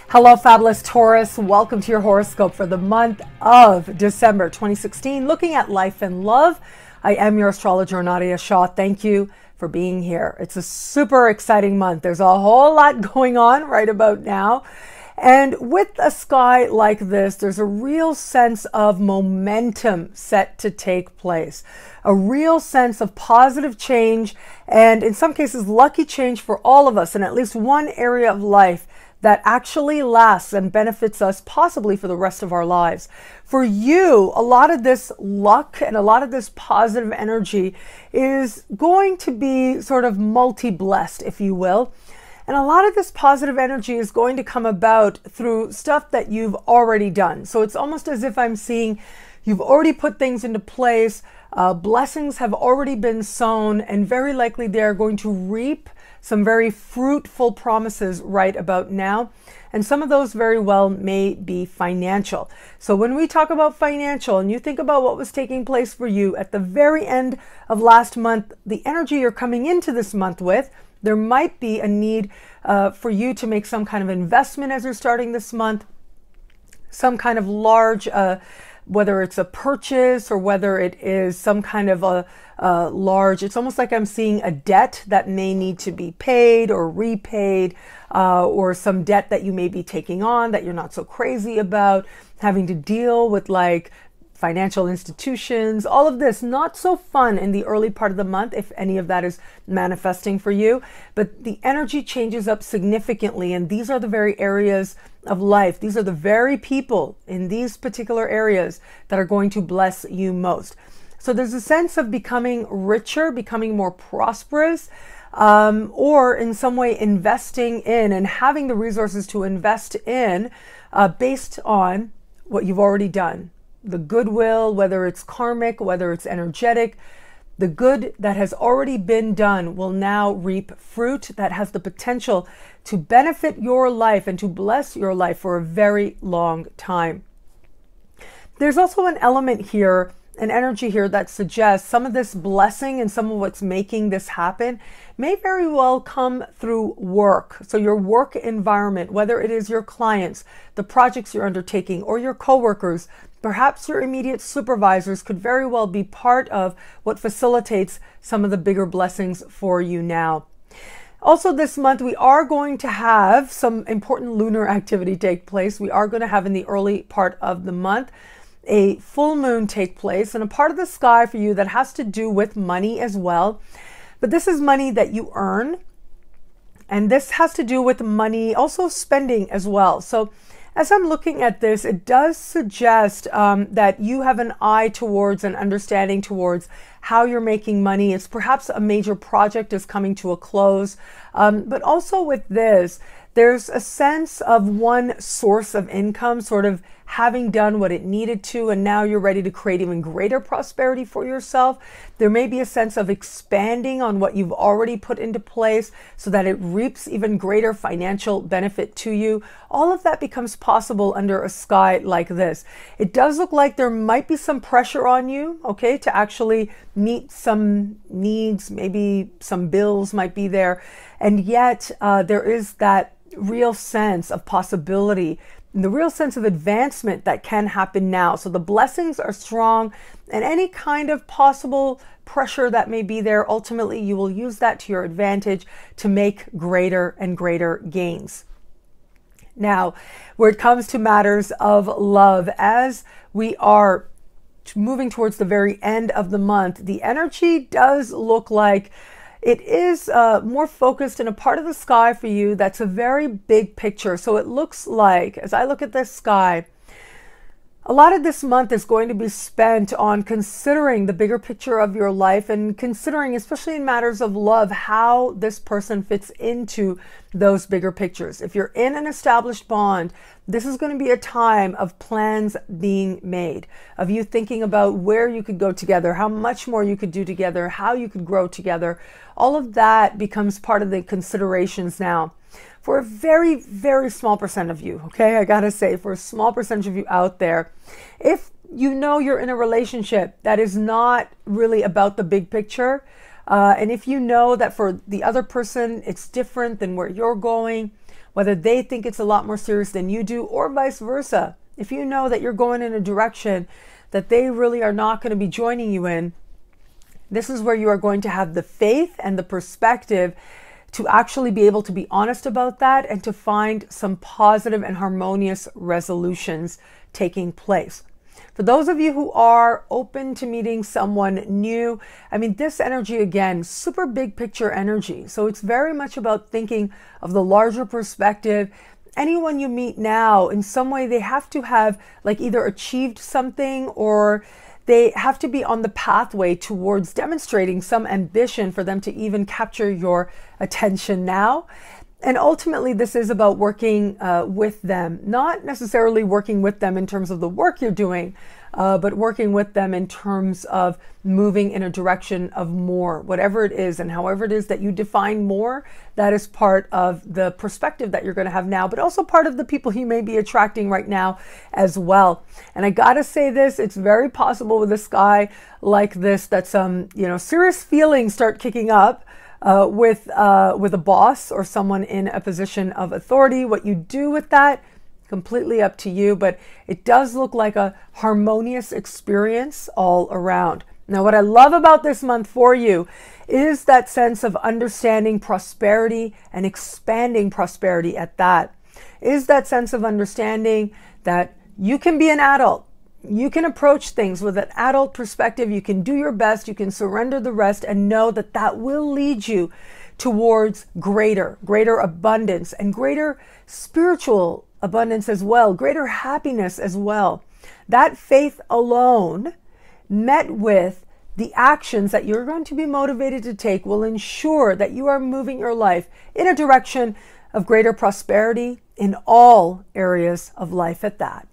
Hello, Fabulous Taurus. Welcome to your horoscope for the month of December 2016, looking at life and love. I am your astrologer, Nadiya Shah. Thank you for being here. It's a super exciting month. There's a whole lot going on right about now. And with a sky like this, there's a real sense of momentum set to take place, a real sense of positive change, and in some cases, lucky change for all of us in at least one area of life that actually lasts and benefits us possibly for the rest of our lives. For you, a lot of this luck and a lot of this positive energy is going to be sort of multi-blessed, if you will. And a lot of this positive energy is going to come about through stuff that you've already done. So it's almost as if I'm seeing you've already put things into place, blessings have already been sown, and very likely they're going to reap some very fruitful promises right about now. And some of those very well may be financial. So when we talk about financial and you think about what was taking place for you at the very end of last month, the energy you're coming into this month with, there might be a need for you to make some kind of investment as you're starting this month, some kind of large, whether it's a purchase or whether it is some kind of a large, it's almost like I'm seeing a debt that may need to be paid or repaid, or some debt that you may be taking on that you're not so crazy about, having to deal with like financial institutions, all of this. Not so fun in the early part of the month if any of that is manifesting for you, but the energy changes up significantly, and these are the very areas of life. These are the very people in these particular areas that are going to bless you most. So there's a sense of becoming richer, becoming more prosperous, or in some way investing in and having the resources to invest in based on what you've already done. The goodwill, whether it's karmic, whether it's energetic, the good that has already been done will now reap fruit that has the potential to benefit your life and to bless your life for a very long time. There's also an element here, an energy here that suggests some of this blessing and some of what's making this happen may very well come through work. So your work environment, whether it is your clients, the projects you're undertaking, or your coworkers, perhaps your immediate supervisors could very well be part of what facilitates some of the bigger blessings for you now. Also this month, we are going to have some important lunar activity take place. We are going to have in the early part of the month a full moon take place, and a part of the sky for you that has to do with money as well. But this is money that you earn, and this has to do with money, also spending as well. So as I'm looking at this, it does suggest that you have an eye towards an understanding towards how you're making money. It's perhaps a major project is coming to a close. But also with this, there's a sense of one source of income sort of having done what it needed to, and now you're ready to create even greater prosperity for yourself. There may be a sense of expanding on what you've already put into place so that it reaps even greater financial benefit to you. All of that becomes possible under a sky like this. It does look like there might be some pressure on you, okay, to actually meet some needs, maybe some bills might be there, and yet there is that real sense of possibility and the real sense of advancement that can happen now. So the blessings are strong, and any kind of possible pressure that may be there, ultimately you will use that to your advantage to make greater and greater gains. Now, where it comes to matters of love, as we are moving towards the very end of the month, the energy does look like it is more focused in a part of the sky for you that's a very big picture. So it looks like, as I look at this sky, a lot of this month is going to be spent on considering the bigger picture of your life and considering, especially in matters of love, how this person fits into those bigger pictures. If you're in an established bond, this is going to be a time of plans being made, of you thinking about where you could go together, how much more you could do together, how you could grow together. All of that becomes part of the considerations now. For a very, very small percent of you, okay, I gotta say, for a small percentage of you out there, if you know you're in a relationship that is not really about the big picture, and if you know that for the other person it's different than where you're going, whether they think it's a lot more serious than you do, or vice versa. If you know that you're going in a direction that they really are not going to be joining you in, this is where you are going to have the faith and the perspective to actually be able to be honest about that and to find some positive and harmonious resolutions taking place. For those of you who are open to meeting someone new, I mean, this energy, again, super big picture energy. So it's very much about thinking of the larger perspective. Anyone you meet now, in some way, they have to have like either achieved something, or they have to be on the pathway towards demonstrating some ambition for them to even capture your attention now. And ultimately, this is about working with them, not necessarily working with them in terms of the work you're doing, but working with them in terms of moving in a direction of more, whatever it is. And however it is that you define more, that is part of the perspective that you're going to have now, but also part of the people you may be attracting right now as well. And I got to say this, it's very possible with a sky like this that some, serious feelings start kicking up with a boss or someone in a position of authority. What you do with that, completely up to you, but it does look like a harmonious experience all around. Now, what I love about this month for you is that sense of understanding prosperity and expanding prosperity at that. Is that sense of understanding that you can be an adult. You can approach things with an adult perspective. You can do your best. You can surrender the rest and know that that will lead you towards greater abundance and greater spiritual abundance as well, greater happiness as well. That faith alone, met with the actions that you're going to be motivated to take, will ensure that you are moving your life in a direction of greater prosperity in all areas of life at that.